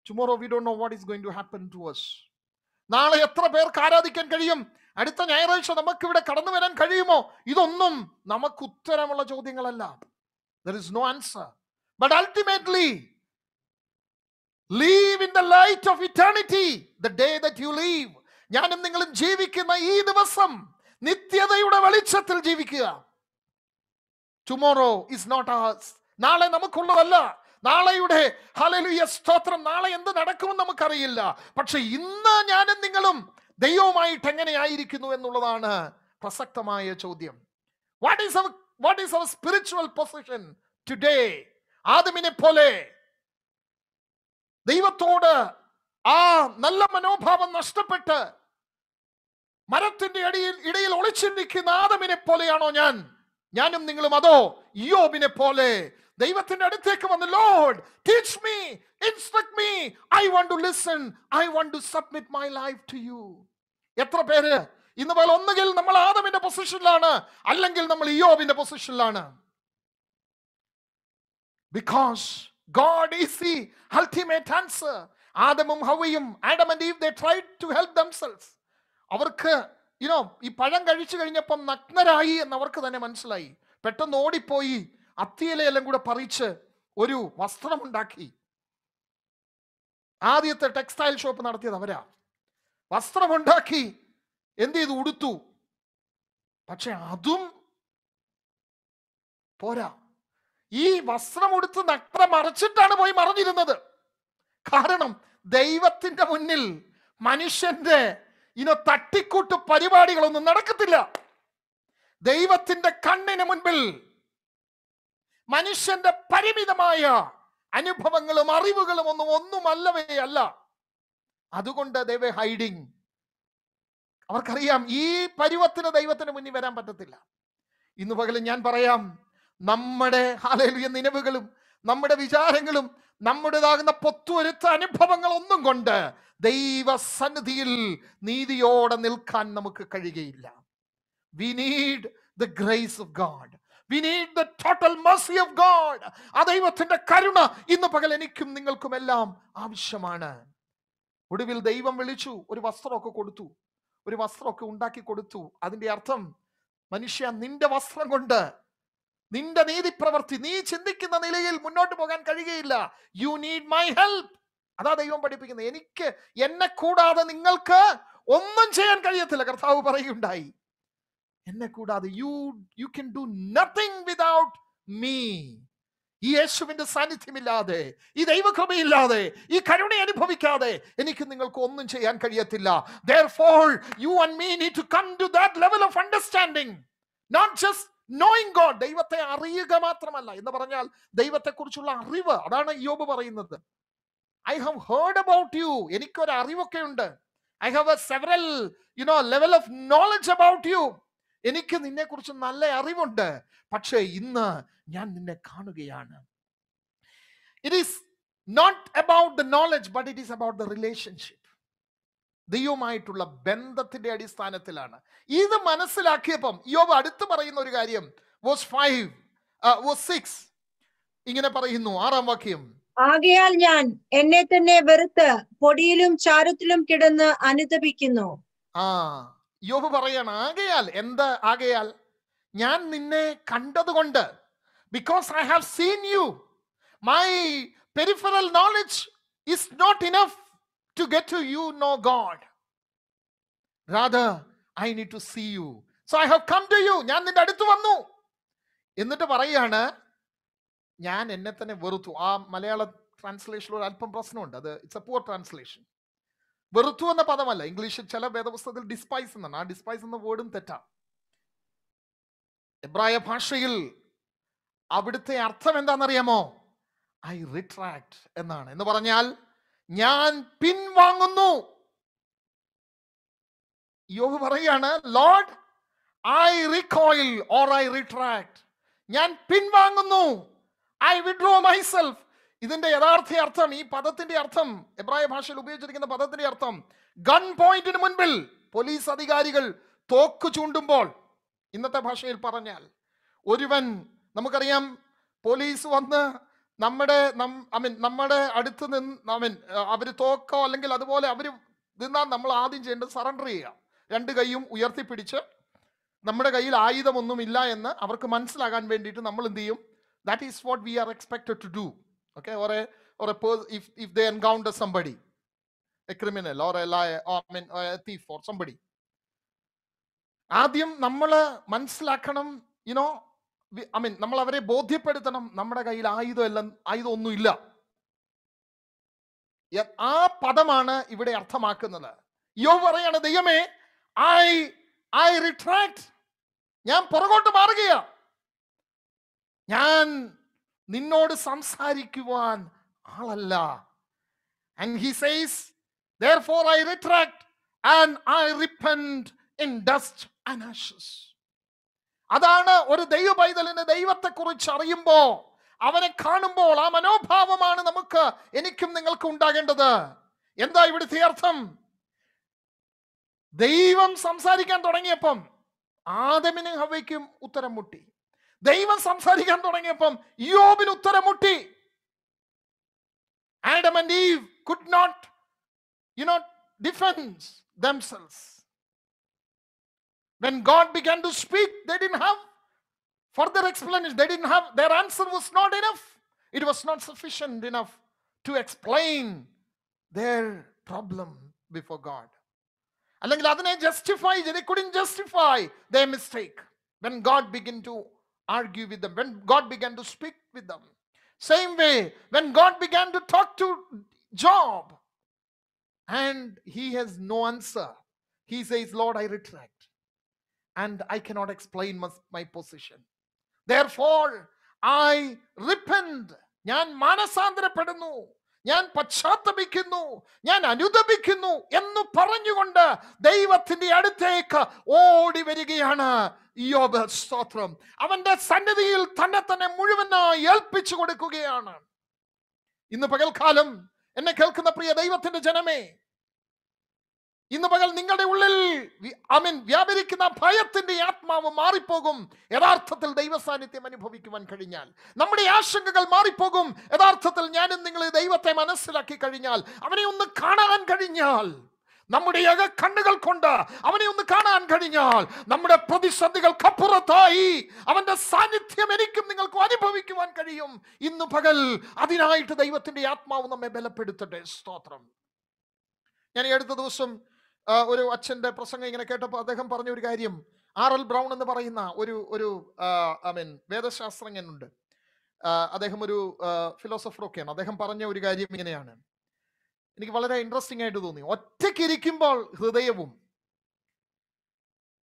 Tomorrow we don't know what is going to happen to us. നാളെ എത്ര പേർക്ക് ആരാധിക്കാൻ കഴിയും, അടുത്ത ഞായറാഴ്ച നമുക്ക് ഇവിടെ കടന്നു വരാൻ കഴിയുമോ, ഇതൊന്നും നമുക്ക് ഉത്തരമുള്ള ചോദ്യങ്ങളല്ല. There is no answer. But ultimately, live in the light of eternity. The day that you live, ഞാനും നിങ്ങളും ജീവിക്കുന്ന ഈ ദിവസം നിത്യതയുടെ വെളിച്ചത്തിൽ ജീവിക്കുക. Tomorrow is not ours. നാളെ നമുക്കുള്ളതല്ല. നാളെയുടെ ഹല്ലേലൂയ സ്തോത്രം, നാളെ എന്ത് നടക്കുമെന്ന് നമുക്കറിയില്ല. പക്ഷെ ഇന്ന് ഞാനും നിങ്ങളും ദൈവവുമായിട്ട് എങ്ങനെയായിരിക്കുന്നു എന്നുള്ളതാണ് പ്രസക്തമായ ചോദ്യം. What is our spiritual position today? ആദമിനെ പോലെ ദൈവത്തോട് ആ നല്ല മനോഭാവം നഷ്ടപ്പെട്ട് മരത്തിന്റെ ഇടയിൽ ഒളിച്ചിരിക്കുന്ന ആദമിനെ പോലെയാണോ ഞാനും നിങ്ങളും? അതോ യോബിനെ പോലെ ദൈവത്തിന്റെ അടുത്തേക്ക് വന്ന്, Lord teach me, instruct me, I want to listen, I want to submit my life to you. എത്ര പേര് ഇന്ന് പോലെ ഒന്നുകിൽ നമ്മൾ ആദമിന്റെ പൊസിഷനിലാണ്, അല്ലെങ്കിൽ നമ്മൾ യോബിന്റെ പൊസിഷനിലാണ്. Because God is the ultimate answer. ആദമും ഹവ്വയും, Adam and Eve, they tried to help themselves. അവർക്ക് ഈ പഴം കഴിച്ചു കഴിഞ്ഞപ്പം നഗ്നരായി എന്ന് അവർക്ക് തന്നെ മനസ്സിലായി. പെട്ടെന്ന് ഓടിപ്പോയി അത്തിയിലെല്ലാം കൂടെ പറിച്ച് ഒരു വസ്ത്രമുണ്ടാക്കി. ആദ്യത്തെ ടെക്സ്റ്റൈൽ ഷോപ്പ് നടത്തിയത് അവരാ. വസ്ത്രമുണ്ടാക്കി എന്ത് ചെയ്തു? ഉടുത്തു. പക്ഷെ അതും പോരാ. ഈ വസ്ത്രം ഉടുത്ത് നഗ്ന മറച്ചിട്ടാണ് പോയി മറഞ്ഞിരുന്നത്. കാരണം ദൈവത്തിന്റെ മുന്നിൽ മനുഷ്യന്റെ തട്ടിക്കൂട്ട് പരിപാടികളൊന്നും നടക്കത്തില്ല. ദൈവത്തിന്റെ കണ്ണിന് മുൻപിൽ മനുഷ്യന്റെ പരിമിതമായ അനുഭവങ്ങളും അറിവുകളും ഒന്നുമല്ലവേ അല്ല. അതുകൊണ്ട് they were hiding. അവർക്കറിയാം ഈ പരുവത്തിന് ദൈവത്തിന് മുന്നിൽ വരാൻ പറ്റത്തില്ല. ഇന്ന് പകലും ഞാൻ പറയാം, നമ്മുടെ ഹല്ലേലൂയ നിലവുകളും നമ്മുടെ വിചാരങ്ങളും നമ്മുടേതാകുന്ന പൊത്തുവരുത്ത അനുഭവങ്ങൾ ഒന്നും കൊണ്ട് ദൈവസന്നിധിയിൽ നീതിയോടെ നിൽക്കാൻ നമുക്ക് കഴിയുകയില്ല. We need the grace of God. We need the total mercy of God. ആ ദൈവത്തിന്റെ കരുണ ഇന്ന് പകൽ എനിക്കും നിങ്ങൾക്കും എല്ലാം ആവശ്യമാണ്. ഒടുവിൽ ദൈവം വിളിച്ചു, ഒരു വസ്ത്രമൊക്കെ കൊടുത്തു, ഒരു വസ്ത്രമൊക്കെ ഉണ്ടാക്കി കൊടുത്തു. അതിന്റെ അർത്ഥം, മനുഷ്യ, നിന്റെ വസ്ത്രം കൊണ്ട് നിന്റെ നീതി പ്രവർത്തി, നീ ചിന്തിക്കുന്ന നിലയിൽ മുന്നോട്ട് പോകാൻ കഴിയുകയില്ല. You need my help. അതാ ദൈവം പഠിപ്പിക്കുന്നത്. എന്നെ കൂടാതെ നിങ്ങൾക്ക് ഒന്നും ചെയ്യാൻ കഴിയത്തില്ല. കർത്താവ് പറയുകയുണ്ടായി, എന്നെ കൂടാതെ you can do nothing without me. ഈ യേശുവിന്റെ സാന്നിധ്യമില്ലാതെ, ഈ ദൈവകൃപയില്ലാതെ, ഈ കരുണ അനുഭവിക്കാതെ എനിക്ക് നിങ്ങൾക്ക് ഒന്നും ചെയ്യാൻ കഴിയത്തില്ല. Therefore, you and me need to come to that level of understanding. Not just knowing God. ദൈവത്തെ അറിയുക മാത്രമല്ല എന്ന് പറഞ്ഞാൽ ദൈവത്തെക്കുറിച്ചുള്ള അറിവ്. അതാണ് യോബ് പറയുന്നത്. I have heard about you. എനിക്കൊരു അറിവൊക്കെ ഉണ്ട്. I have a several level of knowledge about you. എനിക്ക് നിന്നെ കുറിച്ച് നല്ല അറിവുണ്ട്. പക്ഷേ ഇന്ന് ഞാൻ നിന്നെ കാണുകയാണ്. It is not about the knowledge, but it is about the relationship. ദൈവമായിട്ടുള്ള ബന്ധത്തിന്റെ അടിസ്ഥാനത്തിലാണ്. ഇത് മനസ്സിലാക്കിയപ്പം യോബ് അടുത്ത് പറയുന്ന ഒരു കാര്യം, verse 6 ഇങ്ങനെ പറയുന്നു, 6-ാം വാക്യം,
ആകയാൽ ഞാൻ എന്നെ തന്നെ വെറുത്ത് പൊടിയിലും ചാരത്തിലും കിടന്ന് അനുതപിക്കുന്നു.
ആ, യോബ് പറയാണ്, ആകയാൽ എന്ത് ആകയാൽ? ഞാൻ നിന്നെ കണ്ടതുകൊണ്ട്, because I have seen you, my peripheral knowledge is not enough to get to you know God, rather I need to see you, so I have come to you. ഞാൻ നിന്റെ അടുത്ത് വന്നു. എന്നിട്ട് പറയാണ്, ഞാൻ എന്നെ തന്നെ വെറുത്തു. ആ മലയാള ട്രാൻസ്ലേഷൻ ഒരു അല്പം പ്രശ്നമുണ്ട്, അത് ഇറ്റ്സ് എ പുവർ ട്രാൻസ്ലേഷൻ. വെറുത്തു എന്ന പദമല്ല, ഇംഗ്ലീഷിൽ ചില വേദപുസ്തകത്തിൽ ഡിസ്പൈസ് എന്നാണ്. ആ ഡിസ്പൈസ് എന്ന വേർഡും തെറ്റാ. എബ്രായ ഭാഷയിൽ അവിടുത്തെ അർത്ഥം എന്താണെന്നറിയാമോ? ഐ റിട്രാക്ട് എന്നാണ്. എന്ന് പറഞ്ഞാൽ ഞാൻ പിൻവാങ്ങുന്നു. യോബ് പറയാണ്, Lord I റിക്കോയിൽ or I retract. ഞാൻ പിൻവാങ്ങുന്നു. I withdraw myself. ഇതിന്റെ യഥാർത്ഥ അർത്ഥം, ഈ പദത്തിന്റെ അർത്ഥം, എബ്രായ ഭാഷയിൽ ഉപയോഗിച്ചിരിക്കുന്ന പദത്തിന്റെ അർത്ഥം, ഗൺ പോയിന്റിന് മുൻപിൽ പോലീസ് അധികാരികൾ തോക്ക് ചൂണ്ടുമ്പോൾ, ഇന്നത്തെ ഭാഷയിൽ പറഞ്ഞാൽ, ഒരുവൻ, നമുക്കറിയാം, പോലീസ് വന്ന് നമ്മുടെ അടുത്ത് നിന്ന് അവര് തോക്കോ അല്ലെങ്കിൽ അതുപോലെ അവര് നിന്നാൽ നമ്മൾ ആദ്യം ചെയ്യേണ്ടത് സറണ്ടർ ചെയ്യുക. രണ്ട് കൈയും ഉയർത്തിപ്പിടിച്ച് നമ്മുടെ കയ്യിൽ ആയുധമൊന്നുമില്ല എന്ന് അവർക്ക് മനസ്സിലാകാൻ വേണ്ടിയിട്ട് നമ്മൾ എന്ത് ചെയ്യും? That is what we are expected to do. Okay, or if they encounter somebody, a criminal or or a thief or somebody, ആദ്യം നമ്മൾ മനസ്സിലാക്കണം, നമ്മൾ അവരെ ബോധ്യപ്പെടുത്തണം നമ്മുടെ കയ്യിൽ ആയുധമൊന്നുമില്ല. ആ പദമാണ് ഇവിടെ അർത്ഥമാക്കുന്നത്. യോബ് പറയാണ്, ദൈവമേ, ഐ റിട്രാക്ട്. ഞാൻ പുറകോട്ട് മാറുകയാ. ഞാൻ നിന്നോട് സംസാരിക്കുവാൻ ആളല്ല. And he says, therefore I retract and I repent in dust and ashes. അതാണ് ഒരു ദൈവ പൈതലിന് ദൈവത്തെ കുറിച്ച് അറിയുമ്പോ, അവനെ കാണുമ്പോൾ ആ മനോഭാവമാണ് എനിക്കും നിങ്ങൾക്കും ഉണ്ടാകേണ്ടത്. എന്താ ഇവിടുത്തെ അർത്ഥം? ദൈവം സംസാരിക്കാൻ തുടങ്ങിയപ്പം ആദമിനും ഹവ്വയ്ക്കും ഉത്തരം മുട്ടി. ദൈവം സംസാരിക്കാൻ തുടങ്ങിയപ്പം യോബിന് ഉത്തരം മുട്ടി. Adam and Eve could not, defend themselves. When God began to speak, they didn't have further explanation. Their answer was not enough. It was not sufficient enough to explain their problem before God. അല്ലെങ്കിൽ അതിനെ justify, they couldn't justify their mistake when God began to argue with them, when God began to speak with them. Same way, when God began to talk to Job and he has no answer, he says, Lord, I retract and I cannot explain my position. Therefore, I repent. ഞാൻ മാനസാന്തരപ്പെടുന്നു, ഞാൻ പശ്ചാത്തപിക്കുന്നു, ഞാൻ അനുതപിക്കുന്നു എന്ന് പറഞ്ഞുകൊണ്ട് ദൈവത്തിന്റെ അടുത്തേക്ക് ഓടി വരികയാണ് യോബ്. സ്തോത്രം. അവന്റെ സന്നിധിയിൽ തന്നെ മുഴുവനായി ഏൽപ്പിച്ചു കൊടുക്കുകയാണ്. ഇന്ന് പകൽക്കാലം എന്നെ കേൾക്കുന്ന പ്രിയ ദൈവത്തിന്റെ ജനമേ, ഇന്ന് പകൽ നിങ്ങളുടെ ഉള്ളിൽ വ്യാപരിക്കുന്ന ഭയത്തിന്റെ ആത്മാവ് മാറിപ്പോകും യഥാർത്ഥത്തിൽ ദൈവ സാന്നിധ്യം അനുഭവിക്കുവാൻ കഴിഞ്ഞാൽ. നമ്മുടെ ആശങ്കകൾ മാറിപ്പോകും യഥാർത്ഥത്തിൽ ഞാനും നിങ്ങൾ ദൈവത്തെ മനസ്സിലാക്കി കഴിഞ്ഞാൽ, അവനെ ഒന്ന് കാണാൻ കഴിഞ്ഞാൽ, നമ്മുടെ കണ്ണുകൾ കൊണ്ട് അവനെ ഒന്ന് കാണാൻ കഴിഞ്ഞാൽ, നമ്മുടെ പ്രതിസന്ധികൾക്കപ്പുറത്തായി അവന്റെ സാന്നിധ്യം എനിക്കും നിങ്ങൾക്കും അനുഭവിക്കുവാൻ കഴിയും. ഇന്ന് പകൽ അതിനായിട്ട് ദൈവത്തിന്റെ ആത്മാവ് നമ്മെ ബലപ്പെടുത്തട്ടെ. സ്തോത്രം. ഞാൻ ഈ അടുത്ത ദിവസം ഒരു അച്ഛന്റെ പ്രസംഗം ഇങ്ങനെ കേട്ടപ്പോൾ അദ്ദേഹം പറഞ്ഞ ഒരു കാര്യം, R.L. ബ്രൗൺ എന്ന് പറയുന്ന ഒരു വേദശാസ്ത്രജ്ഞനുണ്ട്. അദ്ദേഹം ഒരു ഫിലോസഫറൊക്കെയാണ്. അദ്ദേഹം പറഞ്ഞ ഒരു കാര്യം ഇങ്ങനെയാണ്, എനിക്ക് വളരെ ഇൻട്രസ്റ്റിംഗ് ആയിട്ട് തോന്നി. ഒറ്റയ്ക്കിരിക്കുമ്പോൾ ഹൃദയവും,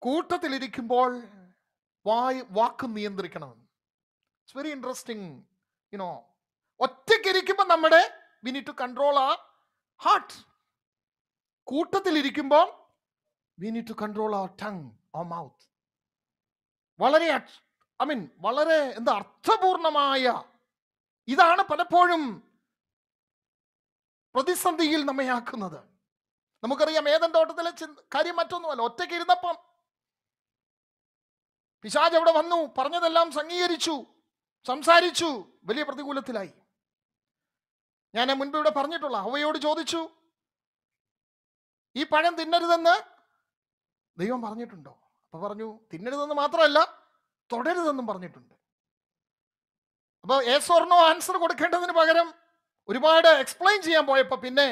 കൂട്ടത്തിലിരിക്കുമ്പോൾ വാക്കും നിയന്ത്രിക്കണം. It's very interesting. ഒറ്റയ്ക്കിരിക്കുമ്പോൾ we need to control our heart. കൂട്ടത്തിലിരിക്കുമ്പോൾ we need to control our tongue or mouth. വളരെ വളരെ അർത്ഥപൂർണമായ ഇതാണ് പലപ്പോഴും പ്രതിസന്ധിയിൽ നമ്മെ ആക്കുന്നത്. നമുക്കറിയാം, ഏദൻ തോട്ടത്തിലെ കാര്യം മറ്റൊന്നുമല്ല. ഒറ്റയ്ക്ക് ഇരുന്നപ്പം പിശാച് അവിടെ വന്നു, പറഞ്ഞതെല്ലാം അംഗീകരിച്ചു, സംസാരിച്ചു, വലിയ പ്രതികൂലത്തിലായി. ഞാൻ മുൻപ് ഇവിടെ പറഞ്ഞിട്ടുള്ള ഹവ്വയോട് ചോദിച്ചു, ഈ പഴം തിന്നരുതെന്ന് ദൈവം പറഞ്ഞിട്ടുണ്ടോ? അപ്പൊ പറഞ്ഞു, തിന്നരുതെന്ന് മാത്രമല്ല തൊടരുതെന്നും പറഞ്ഞിട്ടുണ്ട്. അപ്പൊ യെസ് ഓർ നോ ആൻസർ കൊടുക്കേണ്ടതിന് പകരം ഒരുപാട് എക്സ്പ്ലെയിൻ ചെയ്യാൻ പോയപ്പോ പിന്നെ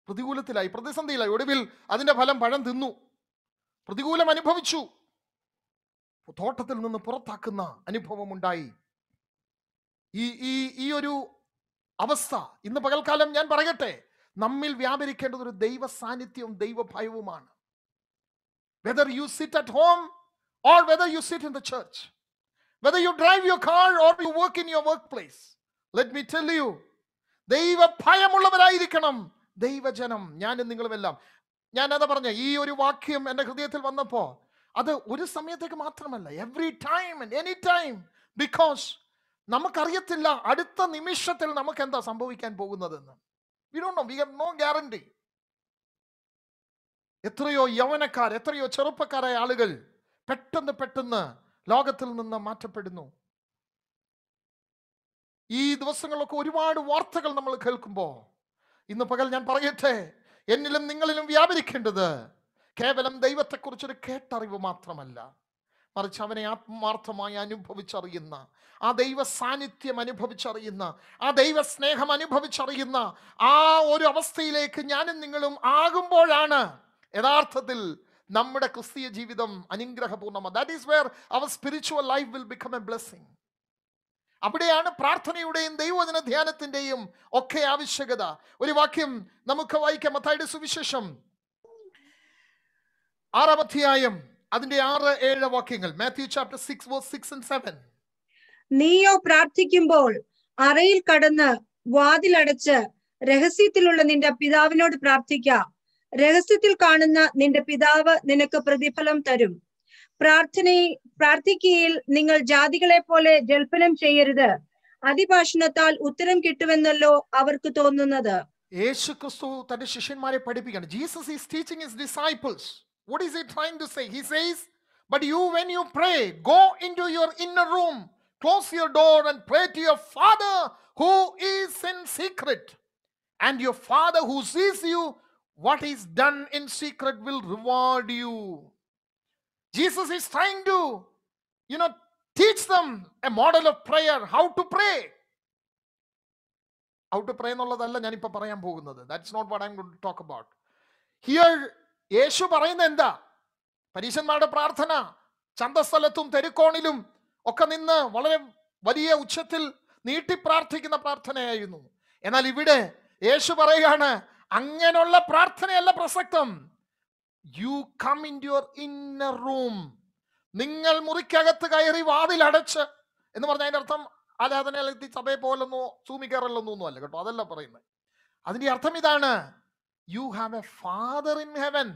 പ്രതികൂലത്തിലായി, പ്രതിസന്ധിയിലായി. ഒടുവിൽ അതിന്റെ ഫലം പഴം തിന്നു, പ്രതികൂലം അനുഭവിച്ചു, തോട്ടത്തിൽ നിന്ന് പുറത്താക്കുന്ന അനുഭവം ഉണ്ടായി. ഈ ഒരു അവസ്ഥ ഇന്ന് പകൽക്കാലം ഞാൻ പറയട്ടെ, നമ്മിൽ വ്യാപരിക്കേണ്ടത് ഒരു ദൈവ സാന്നിധ്യവും ദൈവ ഭയവുമാണ്. Whether you sit at home or whether you sit in the church, whether you drive your car or you work in your workplace, let me tell you, ദൈവ ഭയമുള്ളവരായിരിക്കണം ദൈവജനം, ഞാനും നിങ്ങളുമെല്ലാം. ഞാൻ അതാ പറഞ്ഞ, ഈ ഒരു വാക്യം എൻ്റെ ഹൃദയത്തിൽ വന്നപ്പോ അത് ഒരു സമയത്തേക്ക് മാത്രമല്ല, every time and any time. Because നമുക്കറിയത്തില്ല അടുത്ത നിമിഷത്തിൽ നമുക്ക് എന്താ സംഭവിക്കാൻ പോകുന്നതെന്ന്. We don't know, we have no guarantee. എത്രയോ യൗവനക്കാർ, എത്രയോ ചെറുപ്പക്കാരായ ആളുകൾ പെട്ടെന്ന് ലോകത്തിൽ നിന്ന് മാറ്റപ്പെടുന്നു. ഈ ദിവസങ്ങളിലൊക്കെ ഒരുപാട് വാർത്തകൾ നമ്മൾ കേൾക്കുമ്പോൾ ഇന്ന് പകൽ ഞാൻ പറയട്ടെ, എന്നിലും നിങ്ങളിലും വ്യാപരിക്കേണ്ടത് കേവലം ദൈവത്തെക്കുറിച്ചൊരു കേട്ടറിവ് മാത്രമല്ല, മറിച്ച് അവനെ ആത്മാർത്ഥമായി അനുഭവിച്ചറിയുന്ന, ആ ദൈവ സാന്നിധ്യം അനുഭവിച്ചറിയുന്ന, ആ ദൈവ സ്നേഹം അനുഭവിച്ചറിയുന്ന ആ ഒരു അവസ്ഥയിലേക്ക് ഞാനും നിങ്ങളും ആകുമ്പോഴാണ് യഥാർത്ഥത്തിൽ നമ്മുടെ ക്രിസ്തീയ ജീവിതം അനുഗ്രഹപൂർണ്ണമാണ്. That is where our spiritual life will become a blessing. അവിടെയാണ് പ്രാർത്ഥനയുടെയും ദൈവവചന ധ്യാനത്തിന്റെയും ഒക്കെ ആവശ്യകത. ഒരു വാക്യം നമുക്ക് വായിക്കാം, മത്തായിയുടെ സുവിശേഷം 6-ാം അധ്യായം അതിന്റെ 6-7 വാക്യങ്ങൾ. Matthew chapter 6 verse 6 and 7.
നീയോ പ്രാർത്ഥിക്കുമ്പോൾ അറയിൽ കടന്ന് വാതിലടച്ച് രഹസ്യത്തിലുള്ള നിന്റെ പിതാവിനോട് പ്രാർത്ഥിക്ക. രഹസ്യത്തിൽ കാണുന്ന നിന്റെ പിതാവ് നിനക്ക് പ്രതിഫലം തരും. പ്രാർത്ഥിക്കയിൽ നിങ്ങൾ ജാതികളെ പോലെ ജൽപ്പനം ചെയ്യരുത്, അതിഭാഷണത്താൽ ഉത്തരം കിട്ടുമെന്നല്ലോ അവർക്ക് തോന്നുന്നത്.
യേശു ക്രിസ്തു തന്റെ ശിഷ്യന്മാരെ പഠിപ്പിക്കുകയാണ്. Jesus is teaching his disciples. What is he trying to say? He says, but you, when you pray, go into your inner room, close your door and pray to your Father who is in secret, and your Father who sees you what is done in secret will reward you. Jesus is trying to, teach them a model of prayer, how to pray. How to pray എന്നുള്ളതല്ല ഞാനിപ്പോൾ പറയാൻ പോകുന്നത്. That's not what I'm going to talk about. Here, യേശു പറയുന്നത് എന്താ? പരീശന്മാരുടെ പ്രാർത്ഥന ചന്തസ്ഥലത്തും തെരുക്കോണിലും ഒക്കെ നിന്ന് വളരെ വലിയ ഉച്ചത്തിൽ നീട്ടി പ്രാർത്ഥിക്കുന്ന പ്രാർത്ഥനയായിരുന്നു. എന്നാൽ ഇവിടെ യേശു പറയുകയാണ്, അങ്ങനെയുള്ള പ്രാർത്ഥനയല്ല പ്രസക്തം. You come in your inner room. നിങ്ങൾ മുറിക്കകത്ത് കയറി വാതിലടച്ച് എന്ന് പറഞ്ഞ അതിന്റെ അർത്ഥം ആരാധനയിലെത്തി സഭയെ പോലൊന്നോ സൂമിക്കാറല്ലെന്നൊന്നും അല്ല കേട്ടോ, അതല്ല പറയുന്നത്. അതിന്റെ അർത്ഥം ഇതാണ്, you have a father in heaven.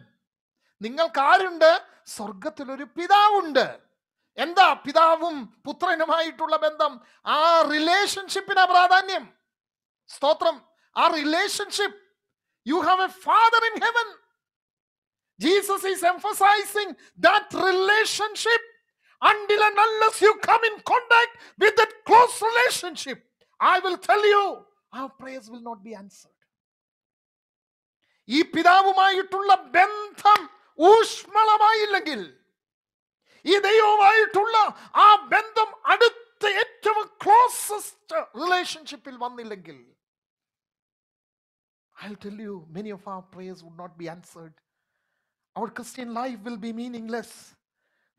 നിങ്ങൾക്കാരുണ്ട്? സ്വർഗത്തിലൊരു പിതാവുണ്ട്. എന്താ പിതാവും പുത്രനുമായിട്ടുള്ള ബന്ധം? ആ റിലേഷൻഷിപ്പിനാ പ്രാധാന്യം. സ്തോത്രം. ആ relationship. You have a father in heaven. Jesus is emphasizing that relationship. Until and unless you come in contact with that close relationship, I will tell you, our prayers will not be answered. ഈ പിതാവുമായിട്ടുള്ള ബന്ധം ഊഷ്മളമായില്ലെങ്കിൽ, ഈ ദൈവവുമായിട്ടുള്ള ആ ബന്ധം അടുത്ത ഏറ്റവും closest റിലേഷൻഷിപ്പിൽ വന്നില്ലെങ്കിൽ, I'll tell you, many of our prayers would not be answered. Our Christian life will be meaningless.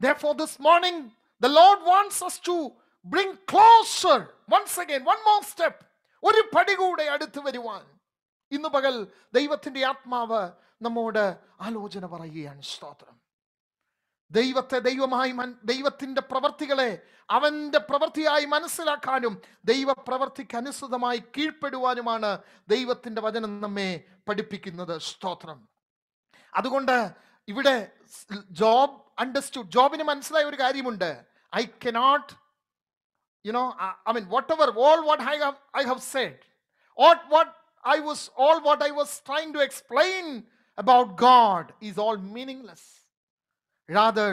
Therefore, this morning, the Lord wants us to bring closer, once again, one more step. ഒരു പടി കൂടെ അടുത്ത് വരുവാൻ ഇന്ന് പകൽ ദൈവത്തിന്റെ ആത്മാവ് നമ്മോട് ആലോചന പറയുകയാണ്. സ്തോത്രം. ദൈവത്തെ ദൈവമായി, ദൈവത്തിന്റെ പ്രവർത്തികളെ അവന്റെ പ്രവൃത്തിയായി മനസ്സിലാക്കാനും ദൈവപ്രവൃത്തിക്ക് അനുസൃതമായി കീഴ്പ്പെടുവാനുമാണ് ദൈവത്തിന്റെ വചനം നമ്മെ പഠിപ്പിക്കുന്നത്. സ്തോത്രം. അതുകൊണ്ട് ഇവിടെ ജോബ് അണ്ടർസ്റ്റുഡ്. ജോബിന് മനസ്സിലായ ഒരു കാര്യമുണ്ട്. I cannot, whatever, all what I have said, all what I was trying to explain about God is all meaningless. Rather,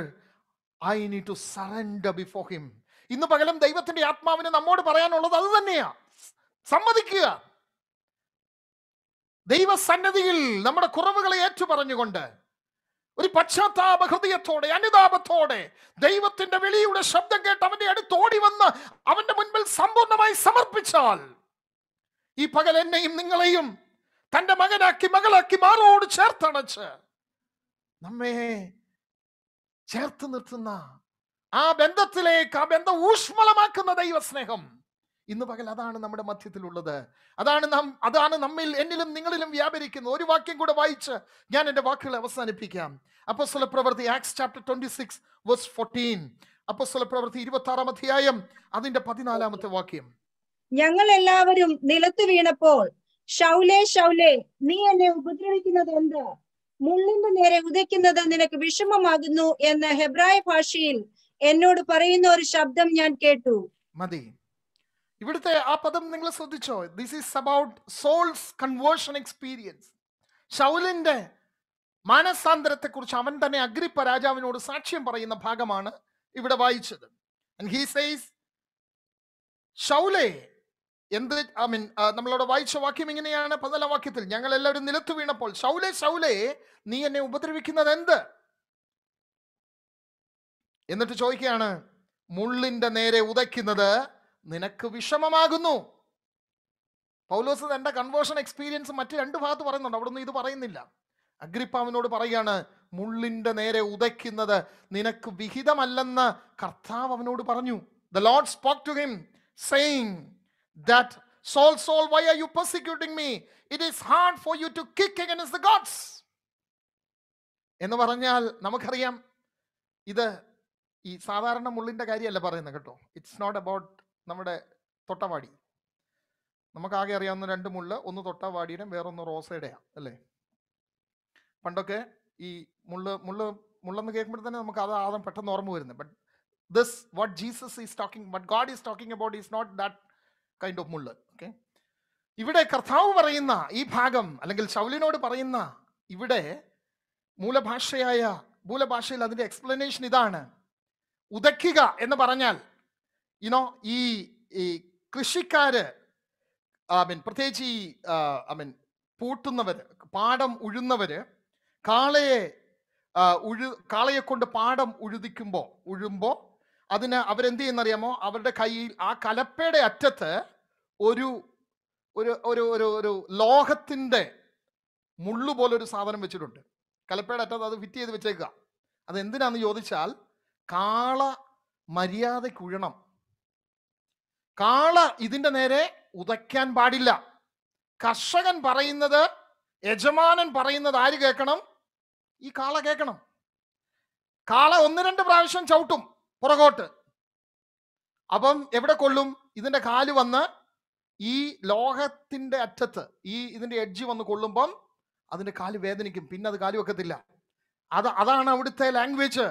I need to surrender before him. ഇന്ന് പകലും ദൈവത്തിന്റെ ആത്മാവിന് നമ്മോട് പറയാനുള്ളത് അത് തന്നെയാ. സമ്മതിക്കുക. ദൈവസന്നിധിയിൽ നമ്മുടെ കുറവുകളെ ഏറ്റുപറഞ്ഞുകൊണ്ട് ഒരു പശ്ചാത്താപ ഹൃദയത്തോടെ, അനുതാപത്തോടെ ദൈവത്തിന്റെ വിളിയുടെ ശബ്ദം കേട്ട് അവന്റെ അടുത്ത് ഓടി വന്ന് അവന്റെ മുൻപിൽ സമ്പൂർണ്ണമായി സമർപ്പിച്ചാൽ ഈ പകൽ എന്നെയും നിങ്ങളെയും തന്റെ മകനാക്കി മകളാക്കി മാറോട് ചേർത്തണച്ച് നമ്മെ ചേർത്ത് നിർത്തുന്ന ആ ബന്ധത്തിലേക്ക്, ആ ബന്ധം ഊഷ്മളമാക്കുന്ന ദൈവസ്നേഹം ഇന്ന് പകൽ അതാണ് നമ്മുടെ മധ്യത്തിലുള്ളത്. അതാണ് നമ്മിൽ, എന്നിലും നിങ്ങളിലും വ്യാപരിക്കുന്നത്. ഒരു വാക്യം കൂടെ വായിച്ച് ഞാൻ എന്റെ വാക്കുകൾ അവസാനിപ്പിക്കാം. അപ്പോസ്തല പ്രവൃത്തി, ആക്ട്സ് ചാപ്റ്റർ 26 വേഴ്സ് 14. അപ്പോസ്തല പ്രവൃത്തി 26-ാം അധ്യായം അതിന്റെ 14-ാമത്തെ വാക്യം.
ഞങ്ങൾ എല്ലാവരും നിലത്ത് വീണപ്പോൾ, ശൗലേ ശൗലേ, നീ എന്നെ ഉപദ്രവിക്കുന്നത് എന്ത്? മുള്ളിന്റെ നേരെ ഉദയ്ക്കുന്നത് നിനക്ക് വിഷമമാകുന്നു എന്ന് ഹെബ്രായ ഭാഷയിൽ എന്നോട് പറയുന്ന ഒരു ശബ്ദം ഞാൻ കേട്ടു.
മതി. ഇവിടുത്തെ ആ പദം നിങ്ങൾ ശ്രദ്ധിച്ചോ? This is about Saul's conversion experience. ശൗലിന്റെ മാനസാന്തരത്തെ കുറിച്ച് അവൻ തന്നെ അഗ്രിപ്പ രാജാവിനോട് സാക്ഷ്യം പറയുന്ന ഭാഗമാണ് ഇവിടെ വായിച്ചത്. And he says, ശൗലേ, നമ്മളോട് വായിച്ച വാക്യം ഇങ്ങനെയാണ് 14-ാം വാക്യത്തിൽ, ഞങ്ങൾ എല്ലാവരും നിലത്ത് വീണപ്പോൾ, ശൗലേ ശൗലേ, നീ എന്നെ ഉപദ്രവിക്കുന്നത് എന്ത്? എന്നിട്ട് ചോദിക്കുകയാണ്, മുള്ളിന്റെ നേരെ ഉദയ്ക്കുന്നത് നിനക്ക് വിഷമമാകുന്നു. പൗലോസ് തന്റെ കൺവേർഷൻ എക്സ്പീരിയൻസ് മറ്റു രണ്ട് ഭാഗത്ത് പറയുന്നുണ്ട്, അവിടെ ഒന്നും ഇത് പറയുന്നില്ല. അഗ്രിപ്പ അവനോട് പറയുകയാണ്, മുള്ളിന്റെ നേരെ ഉദയ്ക്കുന്നത് നിനക്ക് വിഹിതമല്ലെന്ന് കർത്താവ് അവനോട് പറഞ്ഞു. The Lord spoke to him saying that, Saul, Saul, why are you persecuting me? It is hard for you to kick against the gods. എന്ന് പറഞ്ഞാൽ നമുക്കറിയാം, ഇത് ഈ സാധാരണ മുള്ളിന്റെ കാര്യമല്ല പറയുന്നത് കേട്ടോ. ഇറ്റ്സ് നോട്ട് അബൌട്ട് നമ്മുടെ തൊട്ടവാടി. നമുക്കാകെ അറിയാവുന്ന രണ്ട് മുള്ള്, ഒന്ന് തൊട്ടവാടിയുടെ, വേറൊന്ന് റോസയുടെയാണ്, അല്ലേ? പണ്ടൊക്കെ ഈ മുള്ളെന്ന് കേൾക്കുമ്പോൾ തന്നെ നമുക്ക് അത് ആദ്യം പെട്ടെന്ന് ഓർമ്മ വരുന്നത്. But this what Jesus is talking, what God is talking about is not that kind of മുള്ള്. ഓക്കെ, ഇവിടെ കർത്താവ് പറയുന്ന ഈ ഭാഗം, അല്ലെങ്കിൽ ശൗലിനോട് പറയുന്ന ഇവിടെ മൂലഭാഷയിൽ അതിന്റെ എക്സ്പ്ലനേഷൻ ഇതാണ്. ഉദയ്ക്കുക എന്ന് പറഞ്ഞാൽ ഈ കൃഷിക്കാര്, പ്രത്യേകിച്ച് ഈ പൂട്ടുന്നവര്, പാടം ഉഴുന്നവര് കാളയെ കൊണ്ട് പാടം ഉഴുമ്പോ അതിന് അവരെന്ത് ചെയ്യുന്നറിയാമോ? അവരുടെ കയ്യിൽ ആ കലപ്പയുടെ അറ്റത്ത് ഒരു ലോഹത്തിന്റെ മുള്ളു പോലൊരു സാധനം വെച്ചിട്ടുണ്ട്. കലപ്പയുടെ അറ്റത്ത് അത് ഫിറ്റ് ചെയ്ത് വെച്ചേക്കുക. അത് എന്തിനാന്ന് ചോദിച്ചാൽ, കാള മര്യാദയ്ക്ക് ഉഴണം. കാള ഇതിന്റെ നേരെ ഉദയ്ക്കാൻ പാടില്ല. കർഷകൻ പറയുന്നത്, യജമാനൻ പറയുന്നത് ആര് കേൾക്കണം? ഈ കാള കേൾക്കണം. കാള 1-2 പ്രാവശ്യം ചവിട്ടും പുറകോട്ട്. അപ്പം എവിടെ കൊള്ളും? ഇതിന്റെ കാല് വന്ന് ഈ ലോഹത്തിന്റെ അറ്റത്ത്, ഇതിന്റെ എഡ്ജ് വന്ന് കൊള്ളുമ്പം അതിന്റെ കാല് വേദനിക്കും. പിന്നെ അത് കാല് വെക്കത്തില്ല. അതാണ് അവിടുത്തെ ലാംഗ്വേജ്.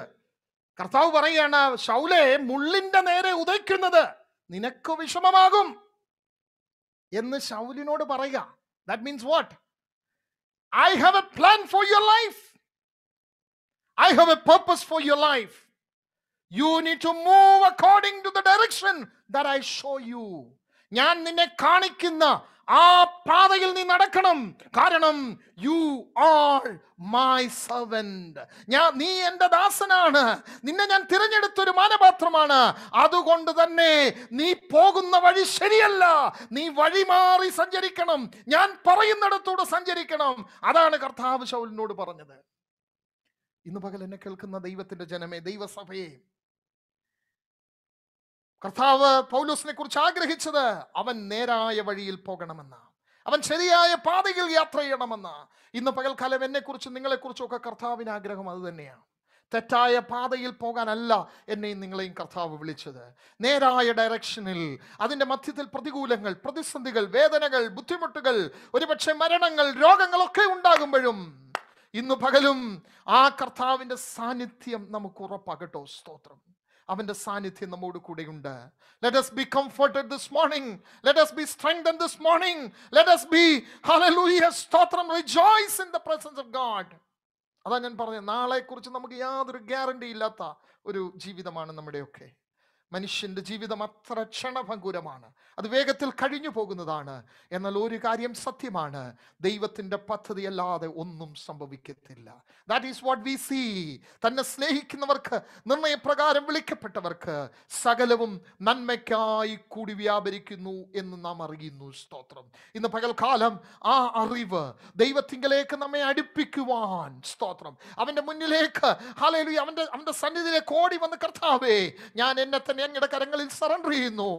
കർത്താവ് പറയുകയാണ്, ശൗലേ, മുള്ളിന്റെ നേരെ ഉദയ്ക്കുന്നത് നിനക്ക് വിഷമമാകും എന്ന് ശൗലിനോട് പറയുക. That means what? I have a plan for your life. I have a purpose for your life. You need to move according to the direction that I show you. ഞാൻ നിന്നെ കാണിക്കുന്ന ആ പാതയിൽ നീ നടക്കണം. കാരണം you are my servant. നീ എന്റെ ദാസനാണ്. നിന്നെ ഞാൻ തിരഞ്ഞെടുത്തൊരു മാനപാത്രമാണ്. അതുകൊണ്ട് തന്നെ നീ പോകുന്ന വഴി ശരിയല്ല. നീ വഴി മാറി സഞ്ചരിക്കണം. ഞാൻ പറയുന്നിടത്തൂടെ സഞ്ചരിക്കണം. അതാണ് കർത്താവ് ശൗലിനോട് പറഞ്ഞത്. ഇന്ന് പകൽ എന്നെ കേൾക്കുന്ന ദൈവത്തിന്റെ ജനമേ, ദൈവസഭയെ, കർത്താവ് പൗലോസിനെ കുറിച്ച് ആഗ്രഹിച്ചത് അവൻ നേരായ വഴിയിൽ പോകണമെന്ന, അവൻ ശരിയായ പാതയിൽ യാത്ര ചെയ്യണമെന്ന. ഇന്ന് പകൽക്കാലം എന്നെ കുറിച്ചും നിങ്ങളെ കുറിച്ചും ഒക്കെ കർത്താവിന് ആഗ്രഹം അത് തന്നെയാണ്. തെറ്റായ പാതയിൽ പോകാനല്ല എന്നെയും നിങ്ങളെയും കർത്താവ് വിളിച്ചത്. നേരായ ഡയറക്ഷനിൽ, അതിന്റെ മധ്യത്തിൽ പ്രതികൂലങ്ങൾ, പ്രതിസന്ധികൾ, വേദനകൾ, ബുദ്ധിമുട്ടുകൾ, ഒരുപക്ഷെ മരണങ്ങൾ, രോഗങ്ങളൊക്കെ ഉണ്ടാകുമ്പോഴും ഇന്ന് പകലും ആ കർത്താവിന്റെ സാന്നിധ്യം നമുക്ക് ഉറപ്പാകട്ടോ. സ്തോത്രം. അവന്റെ സാന്നിധ്യം നമ്മോട് കൂടെയുണ്ട്. Let us be comforted this morning. Let us be strengthened this morning. Let us be, hallelujah, സ്തോത്രം, rejoice in the presence of God. അതാ ഞാൻ പറഞ്ഞത്, നാളെ കുറിച്ച് നമുക്ക് യാതൊരു ഗ്യാരണ്ടി ഇല്ലാത്ത ഒരു ജീവിതമാണ് നമ്മുടെയൊക്കെ. മനുഷ്യന്റെ ജീവിതം അത്ര ക്ഷണഭങ്കുരമാണ്, അത് വേഗത്തിൽ കഴിഞ്ഞു പോകുന്നതാണ്. എന്നാൽ ഒരു കാര്യം സത്യമാണ്, ദൈവത്തിന്റെ പദ്ധതി അല്ലാതെ ഒന്നും സംഭവിക്കത്തില്ല. That is what we see. തന്നെ സ്നേഹിക്കുന്നവർക്ക്, നിർണയപ്രകാരം വിളിക്കപ്പെട്ടവർക്ക് സകലവും നന്മയ്ക്കായി കൂടി വ്യാപരിക്കുന്നു എന്ന് നാം അറിയുന്നു. സ്തോത്രം. ഇന്ന് പകൽക്കാലം ആ അറിവ് ദൈവത്തിങ്കലേക്ക് നമ്മെ അടുപ്പിക്കുവാൻ, സ്തോത്രം, അവന്റെ മുന്നിലേക്ക്, ഹല്ലേലൂയ, അവന്റെ സന്നിധിയിലേക്ക് ഓടി വന്ന്, കർത്താവേ, ഞാൻ എന്നെ തന്നെ അങ്ങയുടെ കരങ്ങളിൽ സറണ്ടർ ചെയ്യുന്നു.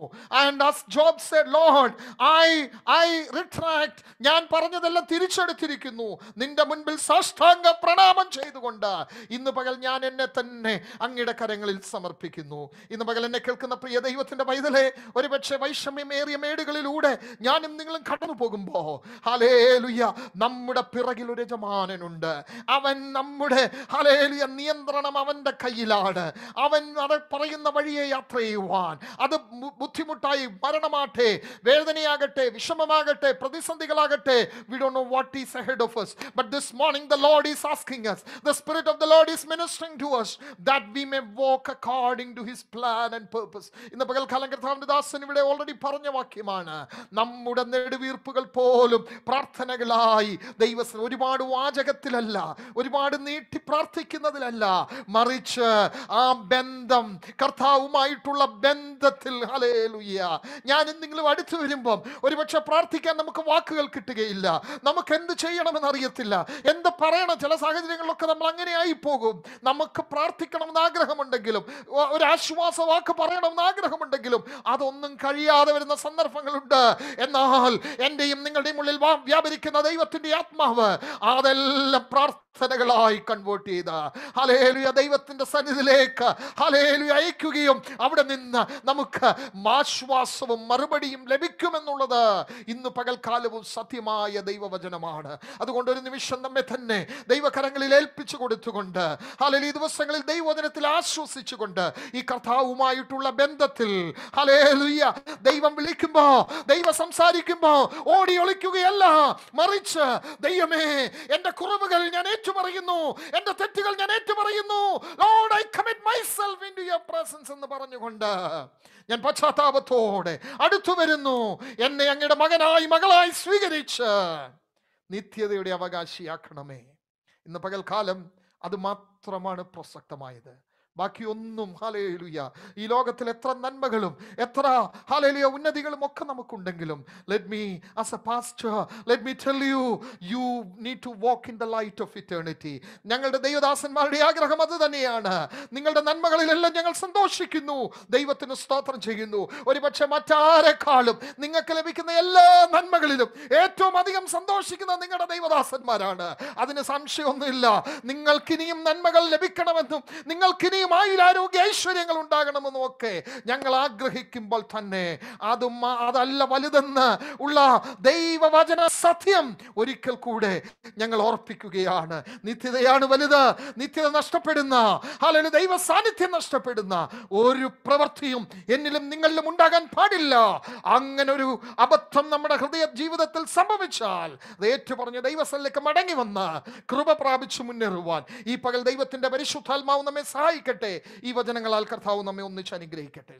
And as Job said, Lord, I retract, ഞാൻ പറഞ്ഞതെല്ലാം തിരിച്ചെടുത്തിരിക്കുന്നു. നിന്റെ മുൻപിൽ സാഷ്ടാംഗ പ്രണാമം ചെയ്തുകൊണ്ട് ഇന്ന് പകൽ ഞാൻ എന്നെ തന്നെ അങ്ങയുടെ കരങ്ങളിൽ സമർപ്പിക്കുന്നു. ഇന്ന് പകൽ എന്നെ കേൾക്കുന്ന പ്രിയ ദൈവത്തിന്റെ പൈതലേ, ഒരുപക്ഷെ വൈഷമ്യമേറിയ മേടുകളിലൂടെ ഞാനും നിങ്ങളും കടന്നു പോകുമ്പോ, ഹല്ലേലൂയ, നമ്മുടെ പിറകിൽ ഒരു യജമാനനുണ്ട്. അവൻ നമ്മുടെ, ഹല്ലേലൂയ, നിയന്ത്രണം അവന്റെ കയ്യിലാണ്. അവൻ അത് പറയുന്ന വഴിയെ യാത്ര ചെയ്യുവാൻ, അത് ബുദ്ധിമുട്ടായി, മരണമാകട്ടെ, വേദനയാകട്ടെ, വിഷമമാകട്ടെ, പ്രതിസന്ധികളാകട്ടെ, we don't know what is ahead of us, but this morning the Lord is asking us, the Spirit of the Lord is ministering to us, that we may walk according to his plan and purpose. ഇന്ന് പകൽക്കാലം കർത്താവിന്റെ ദാസൻ ഇവിടെ already പറഞ്ഞ വാക്യമാണ്, നമ്മുടെ നെടുവീർപ്പുകൾ പോലും പ്രാർത്ഥനകളായി ദൈവത്തിന് ഒരുപാട് വാചകത്തിലല്ല, ഒരുപാട് നീട്ടി പ്രാർത്ഥിക്കുന്നതിലല്ല, മറിച്ച് ആ ബന്ധം, കർത്താവുമായിട്ടുള്ള ബന്ധത്തിൽ, ഹല്ലേലൂയ, ഞാനും നിങ്ങളും അടുത്തു വരുമ്പം ഒരുപക്ഷെ പ്രാർത്ഥിക്കാൻ നമുക്ക് വാക്കുകൾ കിട്ടുകയില്ല, നമുക്ക് എന്ത് ചെയ്യണമെന്ന് അറിയത്തില്ല, എന്ത് പറയണം. ചില സാഹചര്യങ്ങളിലൊക്കെ നമ്മൾ അങ്ങനെ ആയി പോകും. നമുക്ക് പ്രാർത്ഥിക്കണമെന്ന് ആഗ്രഹമുണ്ടെങ്കിലും, ഒരു ആശ്വാസ വാക്ക് പറയണമെന്ന് ആഗ്രഹമുണ്ടെങ്കിലും അതൊന്നും കഴിയാതെ വരുന്ന സന്ദർഭങ്ങളുണ്ട്. എന്നാൽ എന്റെയും നിങ്ങളുടെയും ഉള്ളിൽ വ്യാപരിക്കുന്ന ദൈവത്തിന്റെ ആത്മാവ് അതെല്ലാം പ്രാർത്ഥനകളായി കൺവേർട്ട് ചെയ്ത, ഹല്ലേലൂയ, ദൈവത്തിന്റെ സന്നിധിയിലേക്ക്, ഹല്ലേലൂയ, അയക്കുകയും അവിടെ നിന്ന് നമുക്ക് ആശ്വാസവും മറുപടിയും ലഭിക്കുമെന്നുള്ളത് ഇന്ന് പകൽക്കാലവും സത്യമായ ദൈവവചനമാണ്. അതുകൊണ്ട് ഒരു നിമിഷം നമ്മെ തന്നെ ദൈവകരങ്ങളിൽ ഏൽപ്പിച്ചു കൊടുത്തുകൊണ്ട്, ഹല്ലേലൂയ, ദിവസങ്ങളിൽ ദൈവവചനത്തിൽ ആശ്വസിച്ചുകൊണ്ട് ഈ കർത്താവുമായിട്ടുള്ള ബന്ധത്തിൽ, ഹല്ലേലൂയ, ദൈവം വിളിക്കുമ്പോ, ദൈവം സംസാരിക്കുമ്പോ ഓടി ഒളിക്കുകയല്ല, മറിച്ച് ദൈവമേ, എന്റെ കുറവുകൾ ഞാൻ ഏറ്റുപറയുന്നു, എന്റെ തെറ്റുകൾ ഞാൻ ഏറ്റുപറയുന്നു, Lord, I commit myself into your presence എന്ന് പറഞ്ഞുകൊണ്ട് ഞാൻ പശ്ചാത്താപത്തോടെ അടുത്തു വരുന്നു. എന്നെ അങ്ങയുടെ മകനായി, മകളായി സ്വീകരിച്ച് നിത്യതയുടെ അവകാശിയാക്കണമേ. ഇന്ന് പകൽക്കാലം അത് മാത്രമാണ് പ്രസക്തമായത്, ബാക്കിയൊന്നും, ഹല്ലേലൂയ, ഈ ലോകത്തിൽ എത്ര നന്മകളും എത്ര, ഹല്ലേലൂയ, ഉന്നതികളും ഒക്കെ നമുക്കുണ്ടെങ്കിലും, let me as a pastor, let me tell you, you need to walk in the light of eternity. ഞങ്ങളുടെ ദൈവദാസന്മാരുടെ ആഗ്രഹം അത് തന്നെയാണ്. നിങ്ങളുടെ നന്മകളിലെല്ലാം ഞങ്ങൾ സന്തോഷിക്കുന്നു, ദൈവത്തിന് സ്തോത്രം ചെയ്യുന്നു. ഒരുപക്ഷെ മറ്റാരെക്കാളും നിങ്ങൾക്ക് ലഭിക്കുന്ന എല്ലാ നന്മകളിലും ഏറ്റവും അധികം സന്തോഷിക്കുന്ന നിങ്ങളുടെ ദൈവദാസന്മാരാണ്. അതിന് സംശയമൊന്നുമില്ല. നിങ്ങൾക്കിനിയും നന്മകൾ ലഭിക്കണമെന്നും നിങ്ങൾക്കിനിയും ആയുരാരോഗ്യ ഐശ്വര്യങ്ങൾ ഉണ്ടാകണമെന്നും ഒക്കെ ഞങ്ങൾ ആഗ്രഹിക്കുമ്പോൾ തന്നെ അതല്ല വലുതെന്ന് ഉള്ള ദൈവവചന സത്യം ഒരിക്കൽ കൂടെ ഞങ്ങൾ ഓർപ്പിക്കുകയാണ്. നിത്യതയാണ് വലുത്. നിത്യത നഷ്ടപ്പെടുന്ന, അല്ലെങ്കിൽ ദൈവ സാന്നിധ്യം നഷ്ടപ്പെടുന്ന ഒരു പ്രവൃത്തിയും എന്നിലും നിങ്ങളിലും ഉണ്ടാകാൻ പാടില്ല. അങ്ങനെ ഒരു അബദ്ധം നമ്മുടെ ഹൃദയ ജീവിതത്തിൽ സംഭവിച്ചാൽ അത് ഏറ്റുപറഞ്ഞ ദൈവസ്ഥലേക്ക് മടങ്ങി വന്ന് കൃപ പ്രാപിച്ചു മുന്നേറുവാൻ ഈ പകൽ ദൈവത്തിന്റെ പരിശുദ്ധാത്മാവ് നമ്മെ സഹായിക്കട്ടെ. ഈ വചനങ്ങളാൽ കർത്താവ് നമ്മെ ഒന്നിച്ച് അനുഗ്രഹിക്കട്ടെ.